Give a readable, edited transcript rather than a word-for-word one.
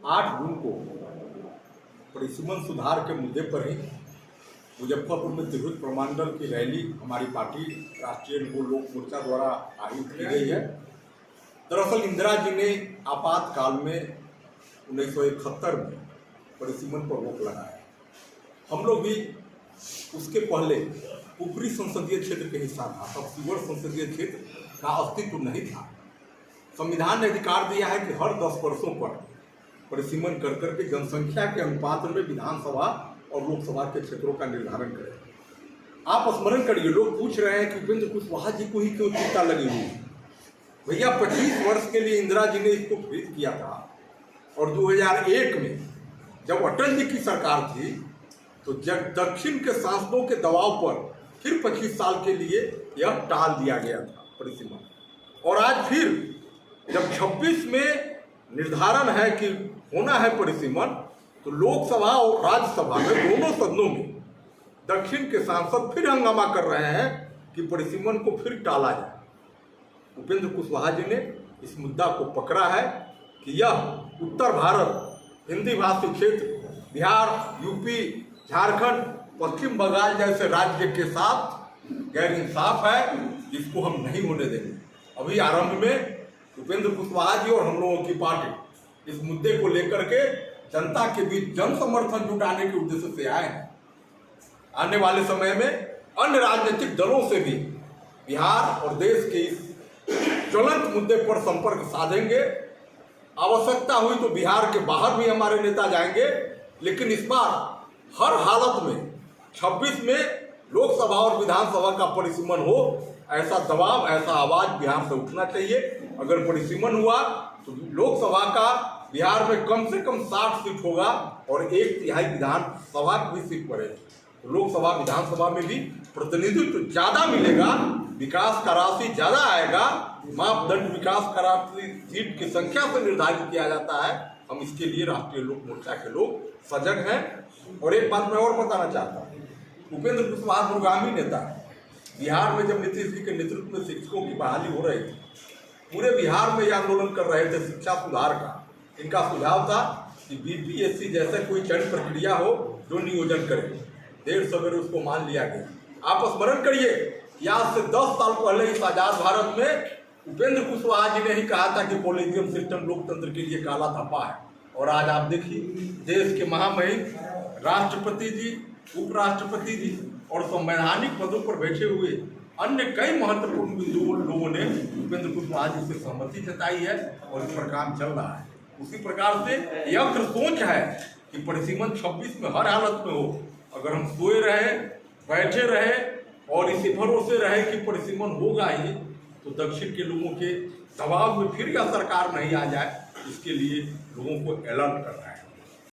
8 जून को परिसीमन सुधार के मुद्दे पर ही मुजफ्फरपुर में त्रिभुज प्रमंडल की रैली हमारी पार्टी राष्ट्रीय लोक मोर्चा द्वारा आयोजित की गई है। दरअसल इंदिरा जी ने आपातकाल में 1971 में परिसीमन पर रोक लगाया। हम लोग भी उसके पहले ऊपरी संसदीय क्षेत्र के हिस्सा था, तब सीवर संसदीय क्षेत्र का अस्तित्व नहीं था। संविधान ने अधिकार दिया है कि हर 10 वर्षों पर परिसीमन कर करके जनसंख्या के अनुपात में विधानसभा और लोकसभा के क्षेत्रों का निर्धारण करें। आप स्मरण करिए, लोग पूछ रहे हैं कि उपेंद्र कुशवाहा जी को ही क्यों चिंता लगी हुई है। भैया 25 वर्ष के लिए इंदिरा जी ने इसको फ्रीज किया था और 2001 में जब अटल जी की सरकार थी तो दक्षिण के सांसदों के दबाव पर फिर 25 साल के लिए यह टाल दिया गया था परिसीमन। और आज फिर जब 26 में निर्धारण है कि होना है परिसीमन, तो लोकसभा और राज्यसभा में दोनों सदनों में दक्षिण के सांसद फिर हंगामा कर रहे हैं कि परिसीमन को फिर टाला जाए। उपेंद्र कुशवाहा जी ने इस मुद्दा को पकड़ा है कि यह उत्तर भारत हिंदी भाषी क्षेत्र बिहार, यूपी, झारखंड, पश्चिम बंगाल जैसे राज्य के साथ गैर इंसाफ है, जिसको हम नहीं होने देंगे। अभी आरंभ में उपेंद्र कुशवाहा जी और हम लोगों की पार्टी इस मुद्दे को लेकर के जनता के बीच जन समर्थन जुटाने के उद्देश्य से आए हैं। आने वाले समय में अन्य राजनीतिक दलों से भी बिहार और देश के इस ज्वलंत मुद्दे पर संपर्क साधेंगे। आवश्यकता हुई तो बिहार के बाहर भी हमारे नेता जाएंगे, लेकिन इस बार हर हालत में 26 में लोकसभा और विधानसभा का परिसीमन हो, ऐसा दबाव, ऐसा आवाज बिहार से उठना चाहिए। अगर परिसीमन हुआ तो लोकसभा का बिहार में कम से कम 60 सीट होगा और 1/3 विधानसभा की भी सीट पड़ेगी। तो लोकसभा विधानसभा में भी प्रतिनिधित्व ज़्यादा मिलेगा, विकास का राशि ज़्यादा आएगा। मापदंड विकास का राशि सीट की संख्या से निर्धारित किया जाता है। हम इसके लिए राष्ट्रीय लोक मोर्चा के लोग सजग हैं। और एक बात मैं और बताना चाहता हूँ, उपेंद्र कुशवाहा दूरगामी नेता है। बिहार में जब नीतीश जी के नेतृत्व में शिक्षकों की बहाली हो रही थी, पूरे बिहार में ये आंदोलन कर रहे थे शिक्षा सुधार का। इनका सुझाव था कि बीपीएससी जैसे कोई चयन प्रक्रिया हो जो नियोजन करे। देर सवेरे उसको मान लिया गया। आप स्मरण करिए, आज से 10 साल पहले इस आजाद भारत में उपेंद्र कुशवाहा जी ने ही कहा था कि कॉलेजियम सिस्टम लोकतंत्र के लिए काला धब्बा है। और आज आप देखिए, देश के महामहिम राष्ट्रपति जी, उपराष्ट्रपति जी और संवैधानिक पदों पर बैठे हुए अन्य कई महत्वपूर्ण लोगों ने उपेंद्र कुशवाहा जी से सहमति जताई है और इस पर काम चल रहा है। उसी प्रकार से यह सोच है कि परिसीमन 26 में हर हालत में हो। अगर हम सोए रहे, बैठे रहे और इसी भरोसे रहे कि परिसीमन होगा ही, तो दक्षिण के लोगों के दबाव में फिर यह सरकार नहीं आ जाए, इसके लिए लोगों को अलर्ट करना है।